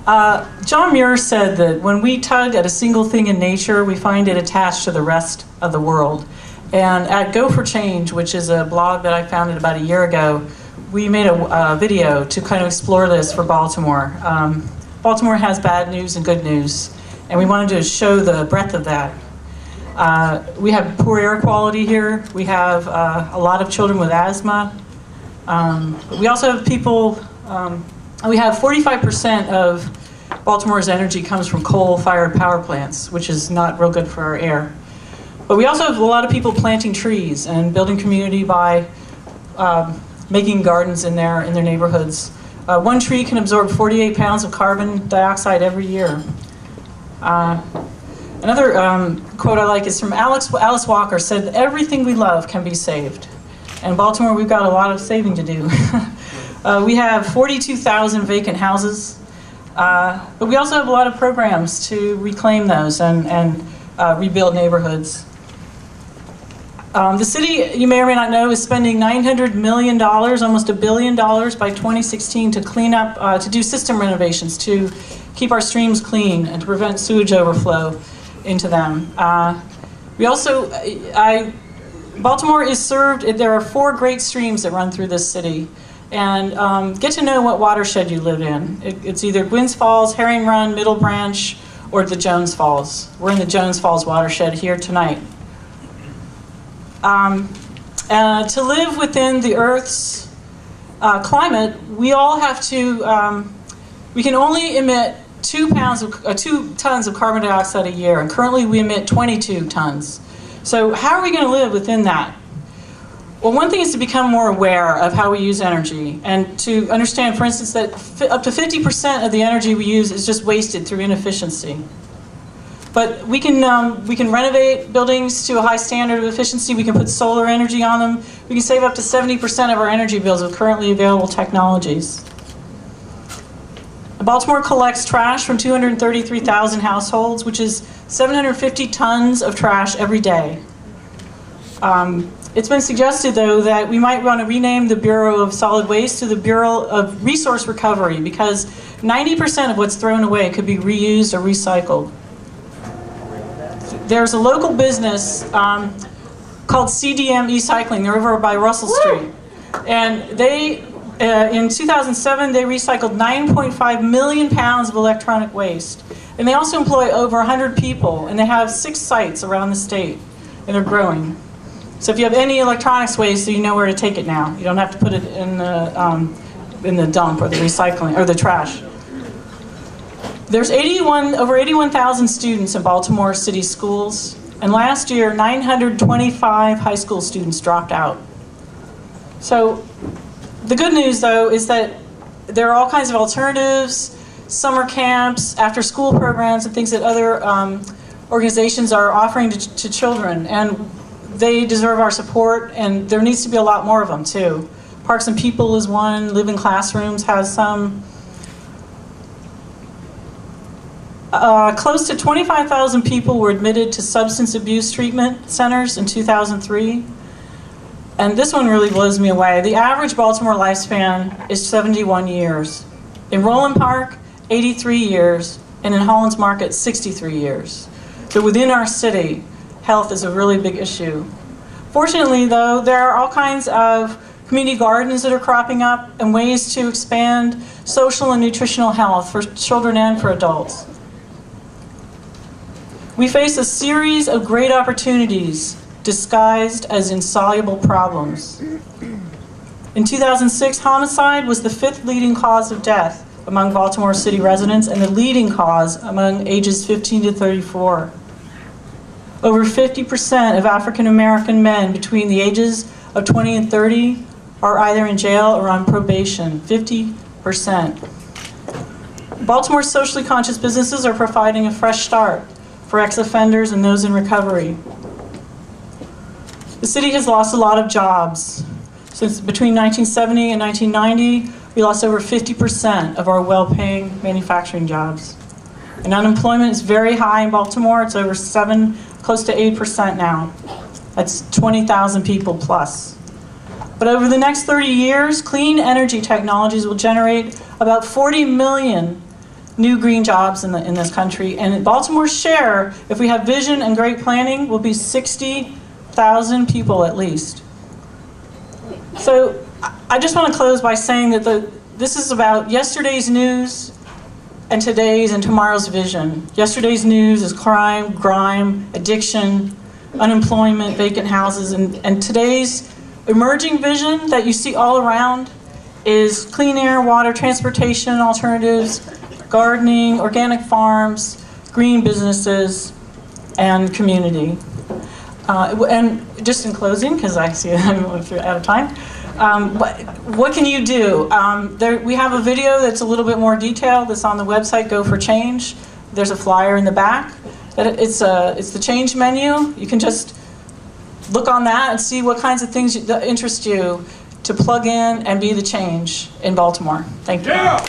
John Muir said that when we tug at a single thing in nature, we find it attached to the rest of the world. And at Go for Change, which is a blog that I founded about a year ago, we made a video to kind of explore this for Baltimore. Baltimore has bad news and good news, and we wanted to show the breadth of that. We have poor air quality here. We have a lot of children with asthma. We also have people, we have 45% of Baltimore's energy comes from coal-fired power plants, which is not real good for our air. But we also have a lot of people planting trees and building community by making gardens in their neighborhoods. One tree can absorb 48 pounds of carbon dioxide every year. Another quote I like is from Alice Walker, said, "Everything we love can be saved." And in Baltimore, we've got a lot of saving to do. We have 42,000 vacant houses, but we also have a lot of programs to reclaim those and rebuild neighborhoods. The city, you may or may not know, is spending $900 million, almost $1 billion by 2016 to clean up, to do system renovations, to keep our streams clean and to prevent sewage overflow into them. Baltimore is served, there are 4 great streams that run through this city. And get to know what watershed you live in. It's either Gwynns Falls, Herring Run, Middle Branch, or the Jones Falls. We're in the Jones Falls watershed here tonight. To live within the Earth's climate, we all have to, we can only emit 2 tons of carbon dioxide a year, and currently we emit 22 tons. So how are we going to live within that? Well, one thing is to become more aware of how we use energy, and to understand, for instance, that up to 50% of the energy we use is just wasted through inefficiency. But we can renovate buildings to a high standard of efficiency. We can put solar energy on them. We can save up to 70% of our energy bills with currently available technologies. Baltimore collects trash from 233,000 households, which is 750 tons of trash every day. It's been suggested, though, that we might want to rename the Bureau of Solid Waste to the Bureau of Resource Recovery, because 90% of what's thrown away could be reused or recycled. There's a local business called CDM E-Cycling. They're over by Russell Street. And they, in 2007, they recycled 9.5 million pounds of electronic waste. And they also employ over 100 people, and they have 6 sites around the state, and they're growing. So if you have any electronics waste, you know where to take it now. You don't have to put it in the dump or the recycling or the trash. There's over 81,000 students in Baltimore City schools, and last year 925 high school students dropped out. So the good news, though, is that there are all kinds of alternatives, summer camps, after-school programs, and things that other organizations are offering to children. And they deserve our support, and there needs to be a lot more of them, too. Parks and People is one, Living Classrooms has some. Close to 25,000 people were admitted to substance abuse treatment centers in 2003. And this one really blows me away. The average Baltimore lifespan is 71 years. In Roland Park, 83 years, and in Holland's Market, 63 years. So within our city, health is a really big issue. Fortunately, though, there are all kinds of community gardens that are cropping up and ways to expand social and nutritional health for children and for adults. We face a series of great opportunities disguised as insoluble problems. In 2006, homicide was the 5th leading cause of death among Baltimore City residents and the leading cause among ages 15 to 34. Over 50% of African American men between the ages of 20 and 30 are either in jail or on probation, 50%. Baltimore's socially conscious businesses are providing a fresh start for ex-offenders and those in recovery. The city has lost a lot of jobs. Since between 1970 and 1990, we lost over 50% of our well-paying manufacturing jobs. And unemployment is very high in Baltimore. It's over close to 8% now. That's 20,000 people plus. But over the next 30 years, clean energy technologies will generate about 40 million new green jobs in this country. And Baltimore's share, if we have vision and great planning, will be 60,000 people at least. So I just want to close by saying that this is about yesterday's news and today's and tomorrow's vision. Yesterday's news is crime, grime, addiction, unemployment, vacant houses, and today's emerging vision that you see all around is clean air, water, transportation alternatives, gardening, organic farms, green businesses, and community. And just in closing, because I see I'm out of time, what can you do? We have a video that's a little bit more detailed that's on the website, Go for Change. There's a flyer in the back. It's the change menu. You can just look on that and see what kinds of things that interest you to plug in and be the change in Baltimore. Thank you. Yeah.